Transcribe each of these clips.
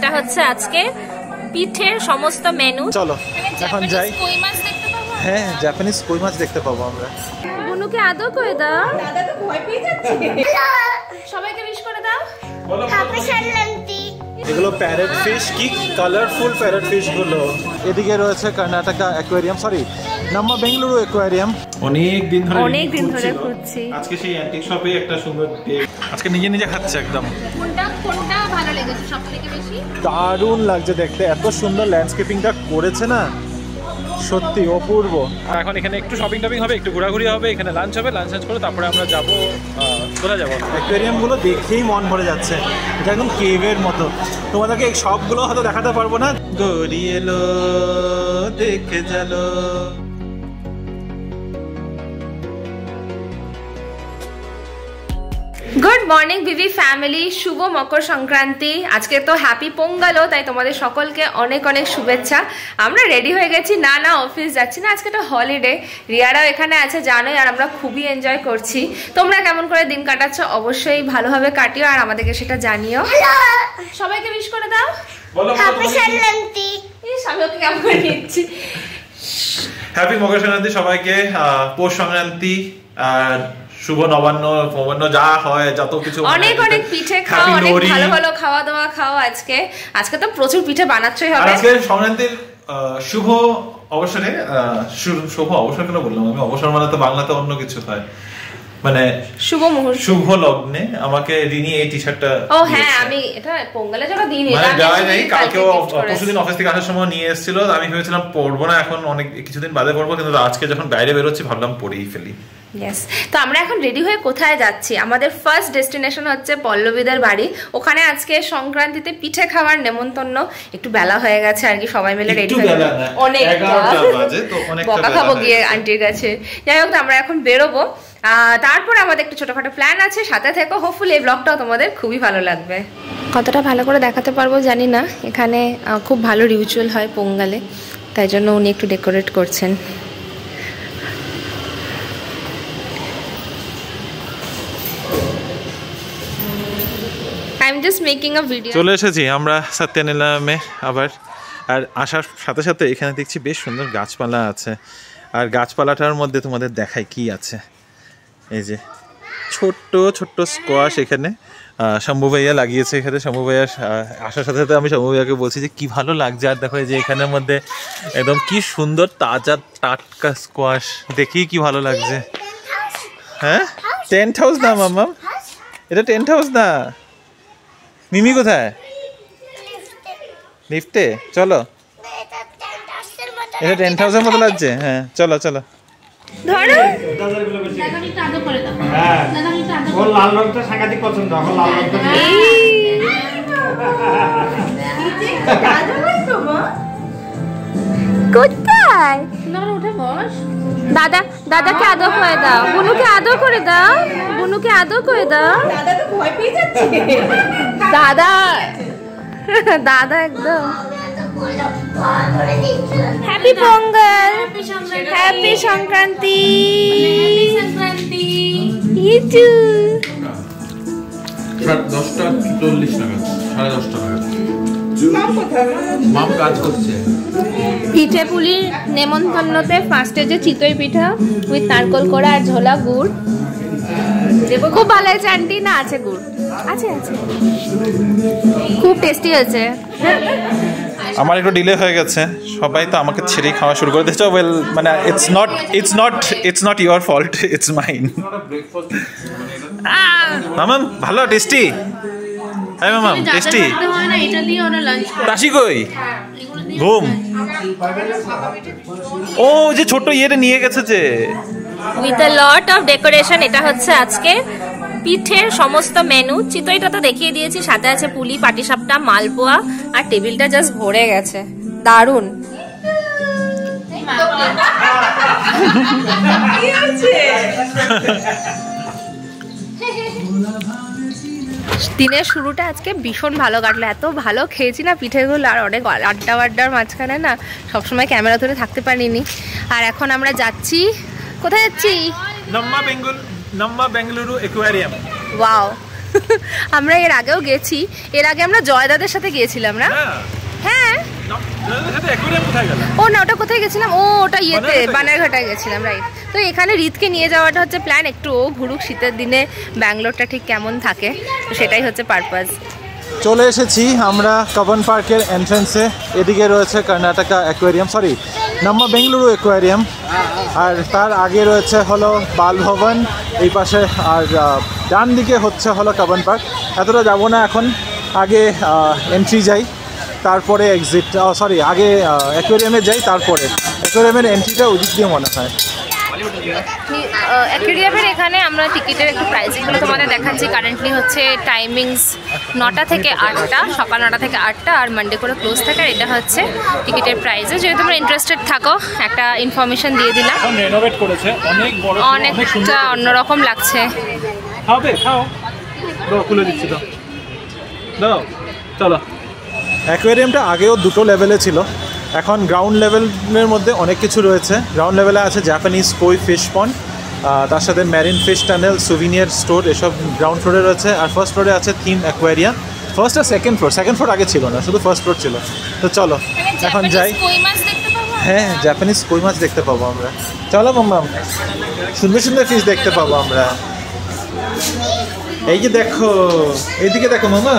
এটা হচ্ছে আজকে পিঠের সমস্ত মেনু। চলো এখন যাই। হ্যাঁ, জাপানিজ কই মাছ দেখতে পাবো আমরা। বুনুকে আদৌ করে দাও। দাদা তো ভয় পেয়ে যাচ্ছে। সবাইকে উইশ করে দাও। হ্যাপি সংক্রান্তি। এগুলো প্যারেট ফিশ, কি কালারফুল প্যারেট ফিশ গুলো। এদিকে রয়েছে Karnataka aquarium, sorry Namma Bengaluru aquarium. অনেক দিন ধরে খুঁজছি। আজকে সেই অ্যান্টিক শপে একটা সুন্দর ডে। আজকে নিজে নিজে খাচ্ছে একদম। কোনটা ভালো লেগেছে সবথেকে বেশি? দারুণ লাগছে দেখতে, এত সুন্দর ল্যান্ডস্কেপিংটা করেছে না, সত্যি অপূর্ব। এখন এখানে একটু শপিং টপিং হবে, একটু ঘোরাঘুরি হবে, এখানে লাঞ্চ হবে, লাঞ্চ করে তারপরে আমরা যাবো কোথায় যাবো। অ্যাকোয়ারিয়ামগুলো দেখেই মন ভরে যাচ্ছে, এটা একদম কেভের মতো। তোমাদেরকে এই সবগুলো হয়তো দেখাতে পারবো না। গড়ি এলো দেখে চলো। গুড মর্নিং ভিভি ফ্যামিলি, শুভ মকর সংক্রান্তি। আজকে তো হ্যাপি পোঙ্গালও, তাই তোমাদের সকলকে অনেক অনেক শুভেচ্ছা। আমরা রেডি হয়ে গেছি, না অফিস যাচ্ছি না, আজকে তো হলিডে। রিয়ারাও এখানে আছে জানোই, আর আমরা খুবই এনজয় করছি। তোমরা কেমন করে দিন কাটাচ্ছ অবশ্যই ভালোভাবে কাটিও, আর আমাদেরকে সেটা জানিও। সবাইকে উইশ করে দাও। হ্যাপি সংক্রান্তি। আমি ওকে কেমন করে নিচ্ছি। হ্যাপি মকর সংক্রান্তি সবাইকে, পৌষ সংক্রান্তি আর শুভ নবান্ন যা হয়, যত কিছু অনেক অনেক পিঠে খাও, অনেক ভালো ভালো খাওয়া দাওয়া খাও। আজকে তো প্রচুর পিঠে বানাচ্ছই হবে। আজকে সংক্রান্তির শুভ অবসরে, শুভ অবসর কেন বললাম আমি, অবসর মানে তো বাংলাতে অন্য কিছু হয়, মানে শুভ মুহূর্ত, শুভ লগ্নে আমাকে রিনি এই টি-শার্টটা। ও হ্যাঁ, আমি এটা পোঙ্গলে যখন দিইনি, মানে দেওয়াই নাই, কালকেও পরশুদিন অফিস থেকে আসার সময় নিয়ে এসেছিল। আমি ভেবেছিলাম পরবো না, এখন অনেক কিছুদিন বাদে পরবো, কিন্তু আজকে যখন বাইরে বেরোচ্ছি ভাবলাম পরেই ফেলি। ইয়েস, তো আমরা এখন রেডি হয়ে কোথায় যাচ্ছি? আমাদের ফার্স্ট ডেস্টিনেশন হচ্ছে পল্লবীদের বাড়ি। ওখানে আজকে সংক্রান্তিতে পিঠে খাওয়ার নেমন্তন্ন। একটু বেলা হয়ে গেছে আর কি, সবাই মিলে রেডি হয়ে অনেকটা বকা খাবো গিয়ে আন্টির কাছে। যাই হোক, আমরা এখন বেরোবো। তারপর আমাদের একটু ছোটখাটো প্ল্যান আছে, সাথে থেকো। হোপফুলি এই ব্লগটাও তোমাদের খুবই ভালো লাগবে। কতটা ভালো করে দেখাতে পারবো জানি না, এখানে খুব ভালো রিচুয়াল হয় পোঙ্গালে, তাই জন্য উনি একটু ডেকোরেট করছেন। চলে এসেছি আমরা সত্যনিলামে আবার। আর আসার সাথে সাথে এখানে দেখছি বেশ সুন্দর গাছপালা আছে, আর গাছপালাটার মধ্যে তোমাদের দেখাই কি আছে। এই যে ছোট্ট ছোট্ট স্কোয়াশ এখানে শম্ভু ভাইয়া লাগিয়েছে। এখানে শম্ভু ভাইয়া আসার সাথে সাথে আমি শম্ভু ভাইয়াকে বলছি যে কি ভালো লাগছে। আর দেখো যে এখানের মধ্যে একদম কি সুন্দর তাজা টাটকা স্কোয়াশ, দেখি কি ভালো লাগছে। হ্যাঁ, টেন্ট হাউস না মাম্মা, এটা টেন্ট হাউস না। মিমি কোথায়? লিফটে। চলো, এটা টেন্ট হাউসের মতো লাগছে। হ্যাঁ চলো চলো। ধরো, লাল রংটা সাংঘাতিক পছন্দ, লাল রংটা। কোথায় দাদা? দাদাকে আদর করে দাও, বুনুকে আদর করে দাও, বুনুকে আদর করে দাও। দাদা তো ভয় পেয়ে যাচ্ছে। দাদা একদম হ্যাপি পোঙ্গল, হ্যাপি সংক্রান্তি। ইটু 10:40 নাগাদ, 10:30 নাগাদ মাম কাজ করছে। পিঠে পুলির নেমন্তন্নতে ফার্স্টে যে চিতই পিঠা উইথ নারকল কোড়া আর ঝোলা গুড়, খুব ভালো হয়েছে আন্টি। না আছে গুড়, আছে আছে, খুব টেস্টি হয়েছে। আমার একটু ডিলে হয়ে গেছে, সবাই তো আমাকে ছেড়েই খাওয়া শুরু করে দিয়েছে। ওয়েল, মানে it's not your fault, it's mine. মামাম ভালো, টেস্টি। হ্যাঁ মামাম টেস্টি। তাসি কই? ঘুম। ও যে ছোট ইয়েটা নিয়ে গেছে যে with a lot of decoration. এটা হচ্ছে আজকে পিঠের সমস্ত মেনু। চিতইটা তো দেখিয়ে দিয়েছি, সাথে আছে পুলি, পাটিসাপটা, মালপোয়া, আর টেবিলটা জাস্ট ভরে গেছে। দারুন। দিনের শুরুটা আজকে ভীষণ ভালো কাটলো, এত ভালো খেয়েছি না পিঠেগুলো, আর অনেক আড্ডার মাঝখানে না সবসময় ক্যামেরা ধরে থাকতে পারিনি। আর এখন আমরা যাচ্ছি, কোথায় যাচ্ছি? নাম্মা বেঙ্গালুরু অ্যাকোয়ারিয়াম। ওয়াও, আমরা এর আগেও গেছি, এর আগে আমরা জয়দাদের সাথে গিয়েছিলাম না? হ্যাঁ ও না, ওটা কোথায় গেছিলাম? ও ওটা ইয়েতে বানারঘাটায় গেছিলাম, রাইট। তো এখানে রিতকে নিয়ে যাওয়াটা হচ্ছে প্ল্যান, একটু ও ঘুরুক শীতের দিনে ব্যাঙ্গালোরটা ঠিক কেমন থাকে, তো সেটাই হচ্ছে পারপাস। চলে এসেছি আমরা কবন পার্কের এন্ট্রান্সে। এদিকে রয়েছে Karnataka aquarium, sorry Namma Bengaluru aquarium, আর তার আগে রয়েছে হলো বাল ভবন এই পাশে, আর ডান দিকে হচ্ছে হলো কবন পার্ক। এতটা যাবো না এখন, আগে এন্ট্রি যাই তারপরে এক্সিট, সরি আগে অ্যাকোয়ারিয়ামে যাই তারপরে। অ্যাকোয়ারিয়ামের এন্ট্রিটা ওই দিক দিয়ে মনে হয়। অ্যাকোয়ারিয়ামের এখানে আমরা টিকিটের একটু প্রাইসিংগুলো তোমাদের দেখাচ্ছি। কারেন্টলি হচ্ছে টাইমিংস 9টা থেকে 8টা, সকাল 9টা থেকে 8টা, আর মানডে করে ক্লোজ থাকে। আর এটা হচ্ছে টিকিটের প্রাইসে। যদি তোমরা ইন্টারেস্টেড থাকো একটা ইনফরমেশন দিয়ে দিলাম। রেনোভেট করেছে, অনেক বড়, অনেকটা অন্যরকম লাগছে। খাবে খাও, দাও খুলে দিচ্ছি, দাও দাও, চলো। অ্যাকোয়ারিয়ামটা আগেও দুটো লেভেলে ছিল, এখন গ্রাউন্ড লেভেলের মধ্যে অনেক কিছু রয়েছে। গ্রাউন্ড লেভেলে আছে জাপানিজ কই ফিশ পন্ড, তার সাথে marine fish tunnel, souvenir store, এসব গ্রাউন্ড ফ্লোরে রয়েছে। আর ফার্স্ট ফ্লোরে আছে থিম অ্যাকোয়ারিয়াম। ফার্স্ট আর সেকেন্ড ফ্লোর আগে ছিল না, শুধু ফার্স্ট ফ্লোর ছিল। তো চলো এখন যাই। হ্যাঁ, জাপানিজ কই মাছ দেখতে পাবো আমরা। চলো মাম্মা, সুন্দর সুন্দর ফিশ দেখতে পাবো আমরা। এই যে দেখো, এইদিকে দেখো মামা,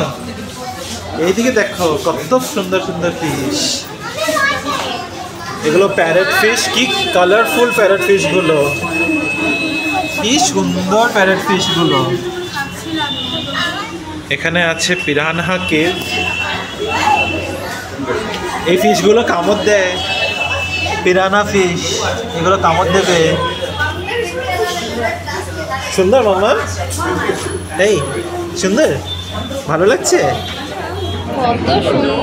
এইদিকে দেখো কত সুন্দর সুন্দর ফিশ। এগুলো প্যারেট ফিশ, কি কালারফুল প্যারেট ফিশ গুলো, কি সুন্দর প্যারেট ফিশ গুলো। এখানে আছে পিরানহা কেভ, এই ফিশ গুলো কামড় দেয়, পিরানা ফিশ, এগুলো কামড় দেবে। সুন্দর মামা, এই সুন্দর, ভালো লাগছে, কত সুন্দর।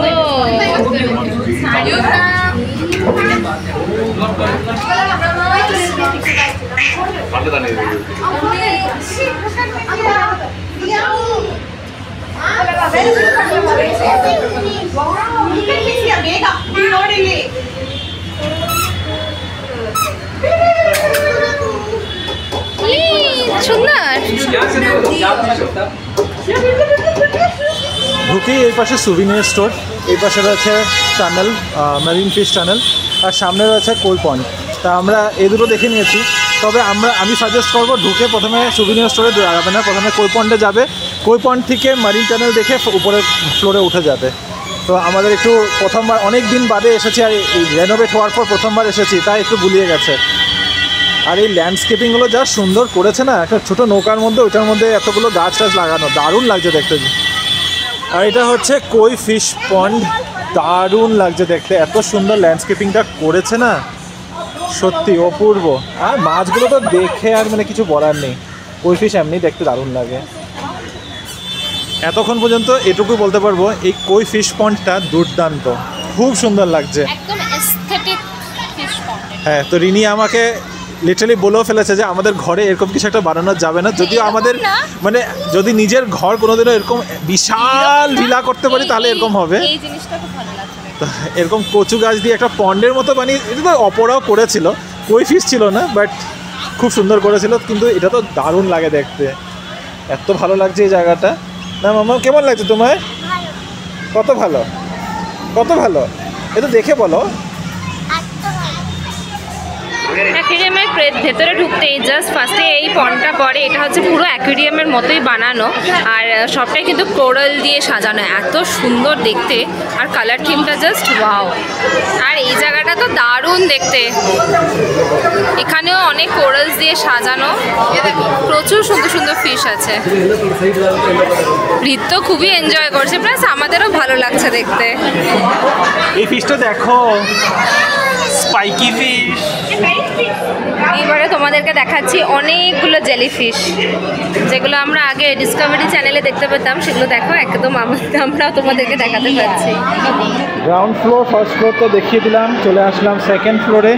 ঢুকি এই পাশে সুভিনিয়ার স্টোর, এই পাশে রয়েছে টানেল, মেরিন ফিশ টানেল, আর সামনে রয়েছে কই পন্ড। তা আমরা এই দুটো দেখে নিয়েছি, তবে আমি সাজেস্ট করবো ঢুকে প্রথমে সুভিনিয়ার স্টোরে যাবে না, প্রথমে কই পন্ডে যাবে। কই পন্ড থেকে মেরিন টানেল দেখে উপরের ফ্লোরে উঠে যাবে। তো আমাদের একটু প্রথমবার, অনেক দিন বাদে এসেছি, আর এই রেনোভেট হওয়ার পর প্রথমবার এসেছি, তাই একটু গুলিয়ে গেছে। আর এই ল্যান্ডস্কেপিংগুলো যা সুন্দর করেছে না, একটা ছোটো নৌকার মধ্যে, ওইটার মধ্যে এতগুলো গাছ টাছ লাগানো, দারুণ লাগছে দেখতে। আর এটা হচ্ছে কই ফিশ পন্ড, দারুণ লাগছে দেখতে, এত সুন্দর ল্যান্ডস্কেপিংটা করেছে না, সত্যি অপূর্ব। আর মাছগুলো তো দেখে আর মানে কিছু বলার নেই, কই ফিশ এমনি দেখতে দারুণ লাগে। এতক্ষণ পর্যন্ত এটুকু বলতে পারবো, এই কই ফিশ পন্ডটা দুর্দান্ত, খুব সুন্দর লাগছে। হ্যাঁ, তো রিনি আমাকে লিটারালি বলেও ফেলেছে যে আমাদের ঘরে এরকম কিছু একটা বানানো যাবে না, যদিও আমাদের মানে যদি নিজের ঘর কোনোদিনও এরকম বিশাল ভিলা করতে পারি তাহলে এরকম হবে। তো এরকম কচু গাছ দিয়ে একটা পন্ডের মতো বানিয়ে, এটা তো অপরাও করেছিল, কই ফিশ ছিল না, বাট খুব সুন্দর করেছিল। কিন্তু এটা তো দারুণ লাগে দেখতে, এত ভালো লাগছে এই জায়গাটা। না মামা, কেমন লাগছে তোমার? কত ভালো, কত ভালো, এটা দেখে বলো। অ্যাকুয়ারিয়ামের ভেতরে ঢুকতেই জাস্ট ফার্স্টে এই পন্ডটা পড়ে, এটা হচ্ছে পুরো অ্যাকুয়ারিয়ামের মতোই বানানো, আর সবটাই কিন্তু কোরাল দিয়ে সাজানো, এত সুন্দর দেখতে, আর কালার থিমটা জাস্ট ওয়াও। আর এই জায়গাটা তো দারুণ দেখতে, এখানেও অনেক কোরালস দিয়ে সাজানো, প্রচুর সুন্দর সুন্দর ফিশ আছে। রিত তো খুবই এনজয় করছে, প্লাস আমাদেরও ভালো লাগছে দেখতে। এই ফিশটা দেখো, স্পাইকি ফিশ। এইবারে তোমাদেরকে দেখাচ্ছি অনেকগুলো জেলিফিশ, যেগুলো আমরা আগে ডিসকভারি চ্যানেলে দেখতে পেতাম, সেগুলো দেখো একদম আমরাও তোমাদেরকে দেখাতে পাচ্ছি। গ্রাউন্ড ফ্লোর, ফার্স্ট ফ্লোর তো দেখিয়ে দিলাম, চলে আসলাম সেকেন্ড ফ্লোরে।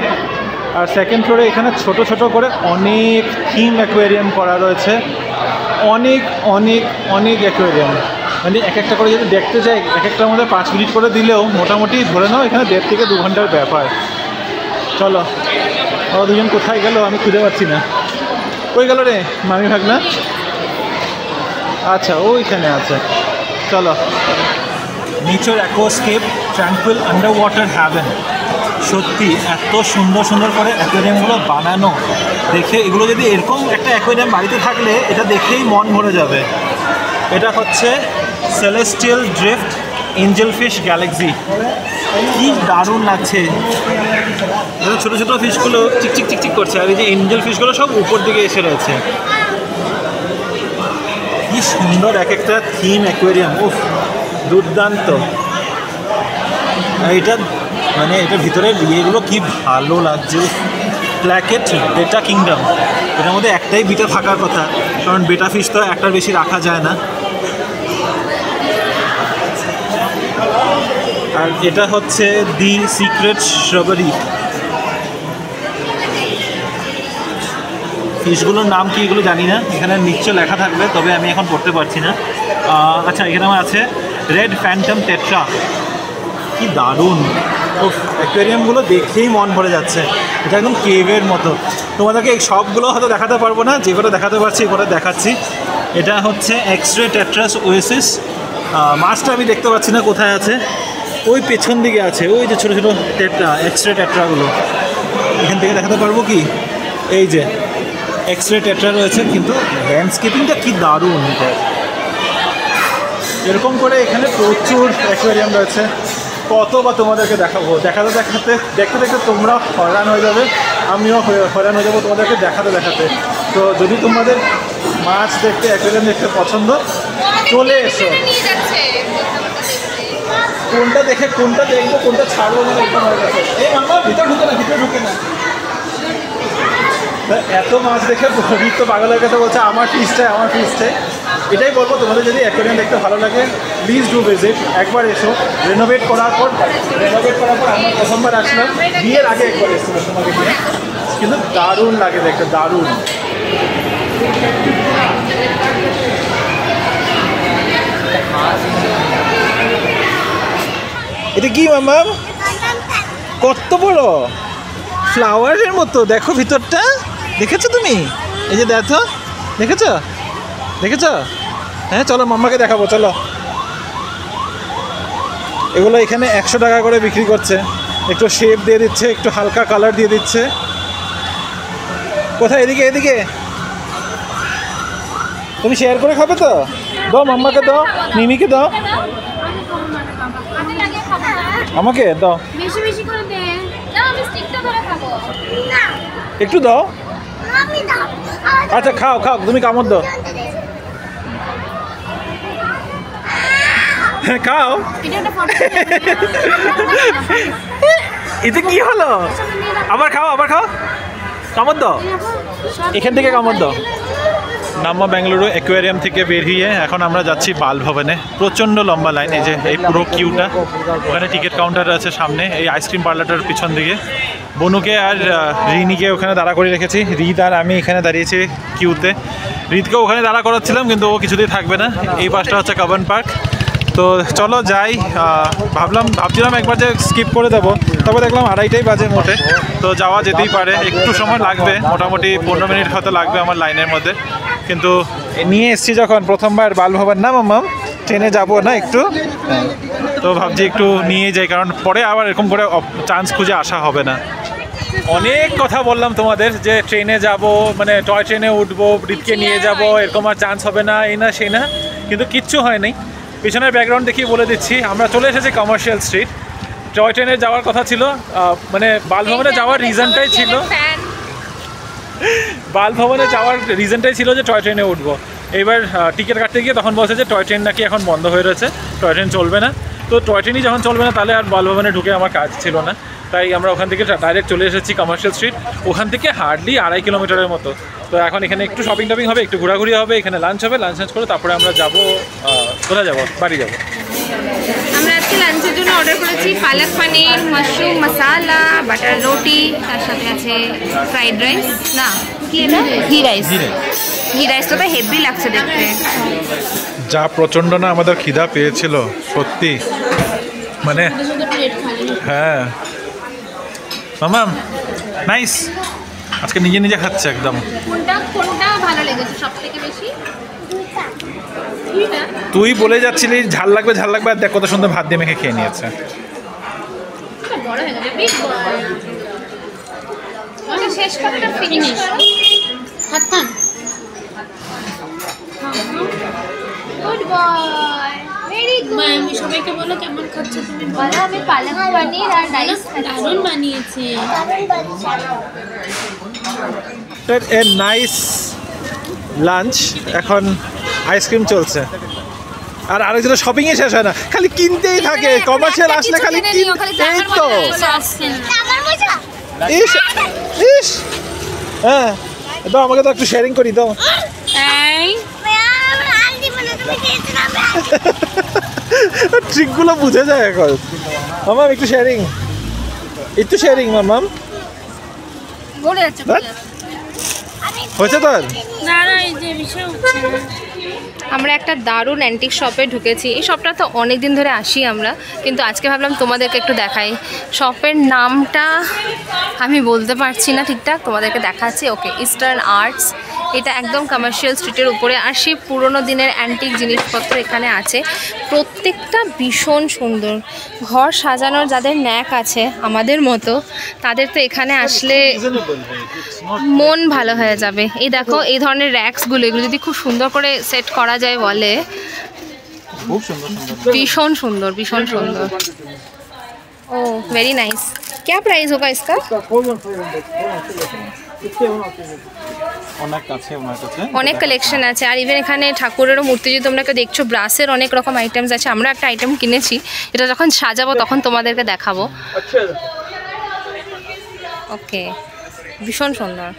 আর সেকেন্ড ফ্লোরে এখানে ছোট ছোট করে অনেক থিম অ্যাকোয়ারিয়াম করা রয়েছে, অনেক অনেক অনেক অ্যাকোয়ারিয়াম, মানে এক একটা করে যদি দেখতে যাই, এক একটার মধ্যে 5 মিনিট করে দিলেও মোটামুটি ধরে নাও এখানে 1.5 থেকে 2 ঘন্টার ব্যাপার। চলো, ওরা দুজন কোথায় গেল আমি খুঁজে পাচ্ছি না। কই গেল রে মামি ভাগনা? আচ্ছা ওইখানে আছে, চলো। Nature aquascape tranquil under water haven. সত্যি এত সুন্দর সুন্দর করে অ্যাকোয়ারিয়ামগুলো বানানো, দেখে এগুলো যদি এরকম একটা অ্যাকোয়ারিয়াম বাড়িতে থাকলে এটা দেখেই মন ভরে যাবে। এটা হচ্ছে celestial drift Angel fish Galaxy. কি দারুণ লাগছে, ছোটো ছোটো ফিশগুলো চিকচিক চিকচিক করছে, আর এই যে এঞ্জেল ফিশগুলো সব উপর দিকে এসে রয়েছে। কি সুন্দর এক একটা থিম অ্যাকোয়ারিয়াম, উফ দুর্দান্ত। এটা মানে এটার ভিতরে ইয়েগুলো কি ভালো লাগছে। প্ল্যাকেট বেটা কিংডম, এটার মধ্যে একটাই বিটা থাকার কথা, কারণ বেটা ফিশ তো একটার বেশি রাখা যায় না। আর এটা হচ্ছে দি সিক্রেট শ্রবারি। ফিশগুলোর নাম কি এগুলো জানি না, এখানে নিশ্চয় লেখা থাকবে, তবে আমি এখন পড়তে পারছি না। আচ্ছা এখানে আমার আছে রেড ফ্যান্টম টেট্রা। কি দারুণ, ও অ্যাকোয়ারিয়ামগুলো দেখেই মন ভরে যাচ্ছে। এটা একদম কেভের মতো। তোমাদেরকে এই সবগুলো হয়তো দেখাতে পারবো না, যে কটা দেখাতে পারছি এই কটা দেখাচ্ছি। এটা হচ্ছে এক্সরে টেট্রাস ওয়েসিস। মাছটা আমি দেখতে পাচ্ছি না কোথায় আছে, ওই পেছন দিকে আছে, ওই যে ছোটো ছোটো টেট্রা এক্সরে টেট্রাগুলো। এখান থেকে দেখাতে পারবো কি, এই যে এক্সরে টেট্রা রয়েছে, কিন্তু ল্যান্ডস্কেপিংটা কি দারুণ। এরকম করে এখানে প্রচুর অ্যাকোয়ারিয়াম রয়েছে, কত বা তোমাদেরকে দেখাবো। দেখাতে দেখাতে দেখতে দেখতে তোমরা হয়রান হয়ে যাবে, আমিও হয়রান হয়ে যাবো তোমাদেরকে দেখাতে দেখাতে। তো যদি তোমাদের মাছ দেখতে অ্যাকোয়ারিয়াম দেখতে পছন্দ, চলে এসো। কোনটা দেখে কোনটা দেখবো কোনটা ছাড়বো মানে একদম হয়ে গেছে। এই মামা ভিতরে ঢুকে না, ভিতরে ঢুকে না। এত মাছ দেখে রিত তো পাগল হয়ে গেছে, বলছে আমার ফিশটাই আমার ফিশটাই। এটাই বলবো, তোমাদের যদি অ্যাকোয়ারিয়াম দেখতে ভালো লাগে প্লিজ ডু ভিজিট, একবার এসো। রেনোভেট করার পর আমরা প্রথমবার আসলাম, বিয়ের আগে একবার এসেছিলাম তোমাকে নিয়ে, কিন্তু দারুণ লাগে দেখতে, দারুণ। এটা কি মামা, কত বড় ফ্লাওয়ারের মতো, দেখো ভিতরটা, দেখেছো তুমি? এই যে দেখো, দেখেছো দেখেছো? হ্যাঁ চলো মাম্মাকে দেখাবো, চলো। এগুলো এখানে 100 টাকা করে বিক্রি করছে, একটু শেপ দিয়ে দিচ্ছে, একটু হালকা কালার দিয়ে দিচ্ছে। কোথায়? এদিকে এদিকে। তুমি শেয়ার করে খাবে তো? দাও মাম্মাকে দাও, মিমিকে দাও, আমাকে দাও, বেশি বেশি করে দে। না আমি স্টিকটা ধরে খাবো। না একটু দাও। আমি দাও। আচ্ছা খাও খাও, তুমি কামড় দাও। হ্যাঁ খাও। এটা একটা ফটো। এতে কি হলো? আবার খাও, আবার খাও, কামড় দাও, এখান থেকে কামড় দাও। নাম্মা বেঙ্গালুরু অ্যাকোয়ারিয়াম থেকে বেরিয়ে এখন আমরা যাচ্ছি বালভবনে। প্রচণ্ড লম্বা লাইন, এই যে এই পুরো কিউটা, ওখানে টিকিট কাউন্টার আছে সামনে, এই আইসক্রিম পার্লারটার পিছন দিকে। বনুকে আর রিনিকে ওখানে দাঁড়া করে রেখেছি, রিদ আর আমি এখানে দাঁড়িয়েছি কিউতে। রিদকে ওখানে দাঁড়া করাচ্ছিলাম, কিন্তু ও কিছুতেই থাকবে না। এই পাশটা হচ্ছে কাবন পার্ক। তো চলো যাই। ভাবছিলাম একবার যে স্কিপ করে দেবো, তবে দেখলাম 2:30টাই বাজে মোটে, তো যাওয়া যেতেই পারে। একটু সময় লাগবে, মোটামুটি 15 মিনিট হয়তো লাগবে আমার লাইনের মধ্যে, কিন্তু নিয়ে এসছি যখন প্রথমবার বালভবন, না মাম্মাম ট্রেনে যাবো না একটু, তো ভাবছি একটু নিয়ে যাই, কারণ পরে আবার এরকম করে চান্স খুঁজে আসা হবে না। অনেক কথা বললাম তোমাদের যে ট্রেনে যাব, মানে টয় ট্রেনে উঠবো, রিদকে নিয়ে যাব, এরকম আর চান্স হবে না, এই না সেই না, কিন্তু কিচ্ছু হয়নি। পিছনের ব্যাকগ্রাউন্ড দেখিয়ে বলে দিচ্ছি, আমরা চলে এসেছি কমার্শিয়াল স্ট্রিট। টয় ট্রেনে যাওয়ার কথা ছিল, মানে বালভবনে যাওয়ার রিজনটাই ছিল, বালভবনে যাওয়ার রিজনটাই ছিল যে টয় ট্রেনে উঠবো। এবার টিকিট কাটতে গিয়ে তখন বলছে যে টয় ট্রেন নাকি এখন বন্ধ হয়ে রয়েছে, টয় ট্রেন চলবে না। তো টয় ট্রেনই যখন চলবে না, তাহলে আর বালভবনে ঢুকে আমার কাজ ছিল না, তাই আমরা ওখান থেকে ডাইরেক্ট চলে এসেছি কমার্শিয়াল স্ট্রিট। ওখান থেকে হার্ডলি 2.5 কিলোমিটারের মতো। তো এখন এখানে একটু শপিং টপিং হবে, একটু ঘোরাঘুরি হবে, এখানে লাঞ্চ হবে, লাঞ্চ করে তারপরে আমরা যাবো, কোথায় যাবো, বাড়ি যাবো। আমরা আজকে লাঞ্চের জন্য অর্ডার করেছি পালক পনির, মাশরুম মশালা, বাটার রুটি, তার সাথে আছে ফ্রাইড রাইস, না কি এটা, ঘি রাইস। ঘি রাইসটা তো হেভি লাগছে দেখতে। যা প্রচণ্ড না আমাদের খিদা পেয়েছিল সত্যি, মানে হ্যাঁ মামাম নাইস। আজকে নিজে নিজে খাচ্ছে একদম। কোনটা ভালো লেগেছে সবথেকে বেশি? তুই বলে যাচ্ছিলি ঝাল লাগবে আর দেখ কত সুন্দর ভাত দিয়ে মেখে খেয়ে নিয়েছে। বড় হয়ে গেছে বিগ বয়। মানে শেষ কথাটা ফিনিশ। খাতাম। Good boy. Very good. আমি সবাইকে বলো কেমন খাচ্ছো তুমি? বলো আমি পালক পনির আর রাইস দারুণ বানিয়েছে। A nice lunch. এখন আইসক্রিম চলছে আর আরেকজনের শপিং এ শেষ হয় না, খালি কিনতেই থাকে। কমার্শিয়াল আসলে খালি কিনতেই তো। ইস ইস হ্যাঁ দাও আমাকে তো একটু শেয়ারিং করি দাও। ট্রিকগুলো বুঝে যায় এখন। মামাম একটু শেয়ারিং মামাম। বলে যাচ্ছে হয়েছে তোর? না না এই যে বিষয় হচ্ছে না। আমরা একটা দারুণ অ্যান্টিক শপে ঢুকেছি। এই শপটা তো অনেক দিন ধরে আসি আমরা, কিন্তু আজকে ভাবলাম তোমাদেরকে একটু দেখাই। শপের নামটা আমি বলতে পারছি না ঠিকঠাক, তোমাদেরকে দেখাচ্ছি। ওকে, ইস্টার্ন আর্টস। এটা একদম কমার্শিয়াল স্ট্রিটের উপরে, আর সেই পুরোনো দিনের অ্যান্টিক জিনিসপত্র এখানে আছে। প্রত্যেকটা ভীষণ সুন্দর। ঘর সাজানোর যাদের ন্যাক আছে আমাদের মতো, তাদের তো এখানে আসলে মন ভালো হয়ে যাবে। এই দেখো এই ধরনের র্যাক্সগুলো, এগুলো যদি খুব সুন্দর করে সেট করা যায় বলে, भीषण सुंदर ओ वेरी नाइस। क्या प्राइस होगा इसका? অনেক কালেকশন আছে। আর ইভেন এখানে ঠাকুরেরও মূর্তি যদি তোমরা দেখছো, ব্রাসের অনেক রকম আইটেমস আছে। আমরা একটা আইটেম কিনেছি, এটা যখন সাজাবো তখন তোমাদেরকে দেখাবো। ওকে, ভীষণ সুন্দর।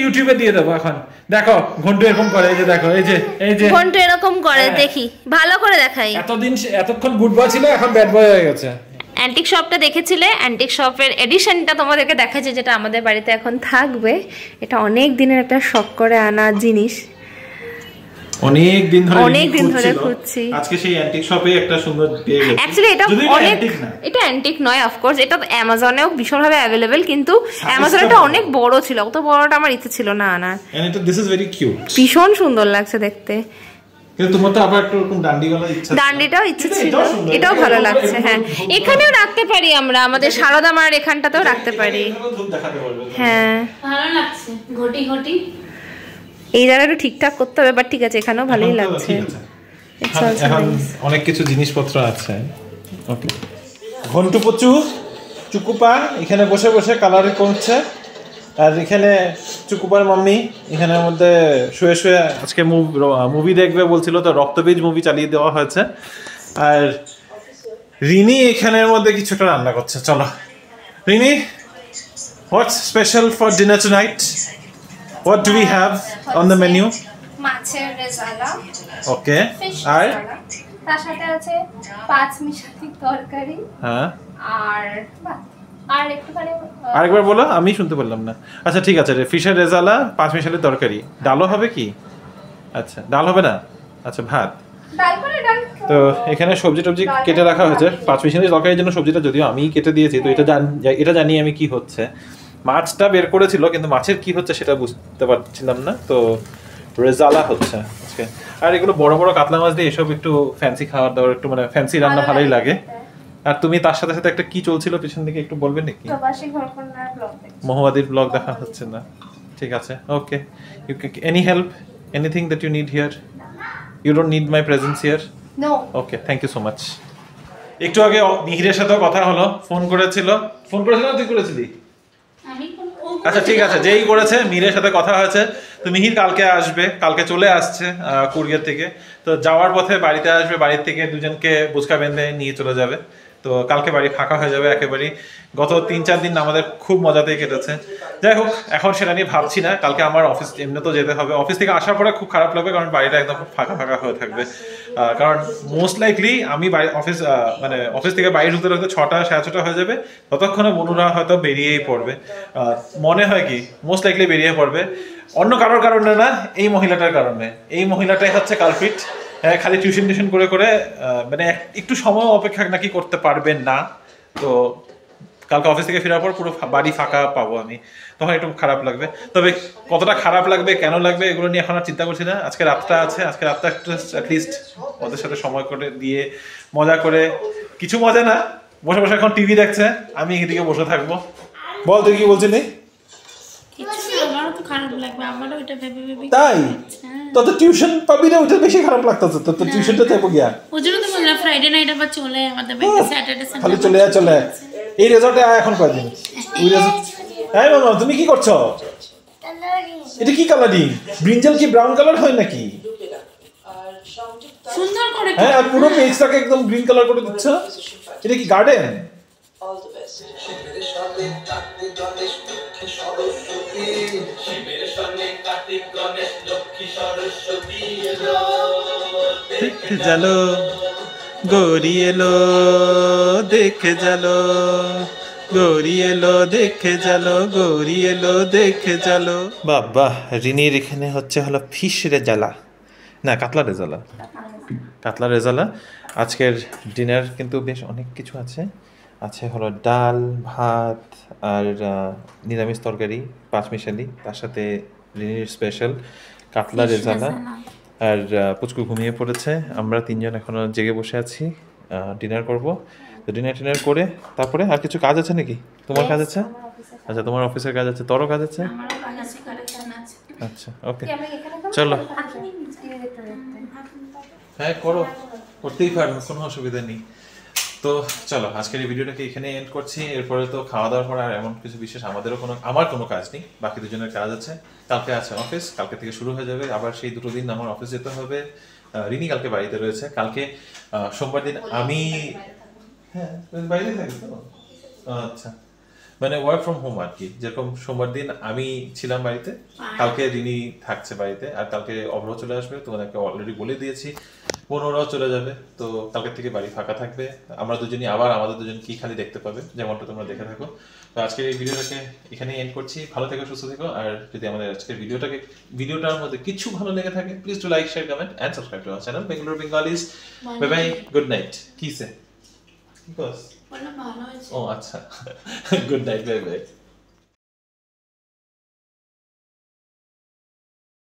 ইউটিউবে দিয়ে দেবো এখন। দেখো ঘন্টু এরকম করে, এই যে দেখো, এই যে ঘন্টু এরকম করে, দেখি ভালো করে দেখাই। এতক্ষণ গুড বয় ছিল, এখন ব্যাড বয় হয়ে গেছে। অ্যান্টিক শপটা দেখেছিলে, অ্যান্টিক শপের এডিশনটা তোমাদেরকে দেখাচ্ছে, যেটা আমাদের বাড়িতে এখন থাকবে। এটা অনেক দিনের একটা শখ করে আনা জিনিস, অনেক দিন ধরে খুঁজছি। আজকে সেই অ্যান্টিক শপে একটা সুন্দর পেয়ে গেছি। অ্যাকচুয়ালি এটা অ্যান্টিক নয়, অফকোর্স এটা অ্যামাজনেও ভীষণভাবে অ্যাভেলেবেল, কিন্তু অ্যামাজনেটা অনেক বড় ছিল, অত বড়টা আমার ইচ্ছে ছিল না আনার। দিস ইজ ভেরি কিউট, ভীষণ সুন্দর লাগছে দেখতে। কিন্তু তোমার তো আবার একটু এরকম ডান্ডিওয়ালা ইচ্ছা, ডান্ডিটাও ইচ্ছে ছিল, এটাও ভালো লাগছে। হ্যাঁ, এখানেও রাখতে পারি আমরা, আমাদের সারদা মার এখানটাতেও রাখতে পারি। হ্যাঁ ভালো লাগছে, ঘটি ঘটি এই জায়গাটা ঠিকঠাক করতে হবে, বাট ঠিক আছে, এখানেও ভালোই লাগছে। এখন অনেক কিছু জিনিসপত্র আছে। ওকে, ঘন্টু পচু চুকুপা এখানে বসে বসে কালারে করছে, আর এখানে চুকুপার মাম্মি এখানের মধ্যে শুয়ে শুয়ে আজকে মুভি দেখবে বলছিল, তো রক্তবীজ মুভি চালিয়ে দেওয়া হয়েছে। আর রিনি এখানের মধ্যে কিছুটা রান্না করছে। চলো Rini, what's special for dinner tonight? What do we have on the menu? মাছের রেজালা, ওকে, আর তার সাথে আছে পাঁচ মিশালি তরকারি, হ্যাঁ, আর একটুখানি আরেকবার বলো, আমি শুনতে পারলাম না। আচ্ছা ঠিক আছে, ফিশের রেজালা, পাঁচ মিশালি তরকারি। ডালও হবে কি? আচ্ছা, ডাল হবে না, আচ্ছা ভাত। তো এখানে সবজি টবজি কেটে রাখা হয়েছে। পাঁচ মিশালি তরকারির জন্য সবজিটা যদিও আমি কেটে দিয়েছি, তো এটা জানি আমি কি হচ্ছে। মাছটা বের করেছিল, কিন্তু মাছের কি হচ্ছে সেটা বুঝতে পারছিলাম না, তো রেজালা হচ্ছে আজকে। আর এগুলো বড় বড় কাতলা মাছ দিয়ে এসব একটু ফ্যান্সি খাবার দাবার, একটু মানে ফ্যান্সি রান্না ভালোই লাগে। আর তুমি তার সাথে সাথে একটা কি চলছিল পিছন দিকে একটু বলবে নাকি? মহুয়াদির ব্লগ দেখা হচ্ছে না, ঠিক আছে, okay. You any help, anything that you need here? You don't need my presence here? No. Okay, thank you so much. একটু আগে মিহিরের সাথেও কথা হলো, ফোন করেছিল না তুই করেছিলি? আচ্ছা ঠিক আছে, যেই করেছে মিহিরের সাথে কথা হয়েছে। তো মিহির কালকে আসবে, কালকে চলে আসছে কুরিয়ার থেকে। তো যাওয়ার পথে বাড়িতে আসবে, বাড়ির থেকে দুজনকে বুচকা বেঁধে নিয়ে চলে যাবে। তো কালকে বাড়ি ফাঁকা হয়ে যাবে একেবারেই। গত 3-4 দিন আমাদের খুব মজাতেই কেটেছে। যাই হোক, এখন সেটা নিয়ে ভাবছি না। কালকে আমার অফিস এমনিতেও যেতে হবে। অফিস থেকে আসার পরে খুব খারাপ লাগবে, কারণ বাড়িটা একদম ফাঁকা ফাঁকা হয়ে থাকবে। কারণ মোস্ট লাইকলি আমি অফিস থেকে বাইরে ঢুকতে ঢুকতে 6টা 6:30 হয়ে যাবে। ততক্ষণে বনুরা হয়তো বেরিয়েই পড়বে, মনে হয় কি মোস্ট লাইকলি বেরিয়ে পড়বে। অন্য কারোর কারণে না, এই মহিলাটার কারণে। এই মহিলাটাই হচ্ছে কালপিট। খালি টিউশন করে মানে একটু সময় অপেক্ষা নাকি করতে পারবেন না। তো কালকে অফিস থেকে ফেরার পর পুরো বাড়ি ফাঁকা পাবো আমি, তখন একটু খারাপ লাগবে। তবে কতটা খারাপ লাগবে, কেন লাগবে, এগুলো নিয়ে এখন আর চিন্তা করছি না। আজকে রাতটা আছে, আজকে রাতটা একটু অ্যাটলিস্ট ওদের সাথে সময় করে দিয়ে মজা করে, কিছু মজা না, বসে বসে এখন টিভি দেখছে, আমি এদিকে বসে থাকবো। বল তুই কি বলছিলি? আমারও তো খারাপ লাগবে, আমারও এটা ভেবে ভেবে। তাই তো টিউশন পাবি না, ওটা বেশি খারাপ লাগতেছে তো, টিউশনটা যাবো গিয়া। ওই জন্য তো বললাম ফ্রাইডে নাইট আবার চলে আমাদের বাড়িতে, স্যাটারডে সানডে খালি চলে এই রেজর্টে এখন কয়দিন ওই রেজর্ট। হ্যাঁ মামা তুমি কি করছো? এটা কি কালারিং? ব্রিঞ্জাল কি ব্রাউন কালার হয় নাকি? সুন্দর করে হ্যাঁ, আর পুরো পেজটাকে একদম গ্রিন কালার করে দিচ্ছ। এটা কি গার্ডেন? দেখে জালো গৌরী এলো, দেখে জালো গৌরী এলো, দেখে জালো গৌরী এলো, দেখে জালো। বাবা রিনির এখানে হলো ফিশ রেজালা, না কাতলা রেজালা, কাতলা রেজালা। আজকের ডিনার কিন্তু বেশ অনেক কিছু আছে হলো ডাল, ভাত আর নিরামিষ তরকারি পাঁচমিশালি, তার সাথে রিনির স্পেশাল কাতলা রেজালা। আর পুচকু ঘুমিয়ে পড়েছে, আমরা তিনজন এখনো জেগে বসে আছি, ডিনার করব। তো ডিনার করে তারপরে আর কিছু কাজ আছে নাকি? তোমার কাজ আছে? আচ্ছা তোমার অফিসের কাজ আছে, তোরও কাজ আছে? আচ্ছা ওকে চলো। হ্যাঁ করতেই পারো, কোনো অসুবিধা নেই। তো চলো আজকের এই ভিডিওটাকে এখানে এন্ড করছি। এরপরে তো খাওয়া দাওয়ার পর আর এমন কিছু বিশেষ আমার কোনো কাজ নেই, বাকি দুজনের কাজ আছে। কালকে আছে অফিস, কালকে থেকে শুরু হয়ে যাবে আবার সেই দুটো দিন আমার অফিস যেতে হবে। রিনি কালকে বাড়িতে রয়েছে, কালকে সোমবার দিন আমি বাইরে থাকি তো। আচ্ছা মানে ওয়ার্ক ফ্রম হোম আর কি, যেরকম সোমবার দিন আমি ছিলাম বাড়িতে, কালকে রিনি থাকছে বাড়িতে, আর কালকে অভ্র চলে আসবে, তোমাদেরকে অলরেডি বলে দিয়েছি। বোনরাও চলে যাবে, তো কালকে থেকে বাড়ি ফাঁকা থাকবে। আমরা দুজনই আবার আমাদের দুজন কি খালি দেখতে পাবে, যেমনটা তোমরা দেখে থাকো। তো আজকের এই ভিডিওটাকে এখানেই এন্ড করছি। ভালো থেকো, সুস্থ থেকো। আর যদি আমাদের আজকের ভিডিওটার মধ্যে কিছু ভালো লেগে থাকে, please to like, share, comment and subscribe to our channel Bengaluru Bengalis. Bye bye, good night. কি সে? কি কস? ভালো হয়েছে। ও আচ্ছা, গুড নাইট, বাই বাই।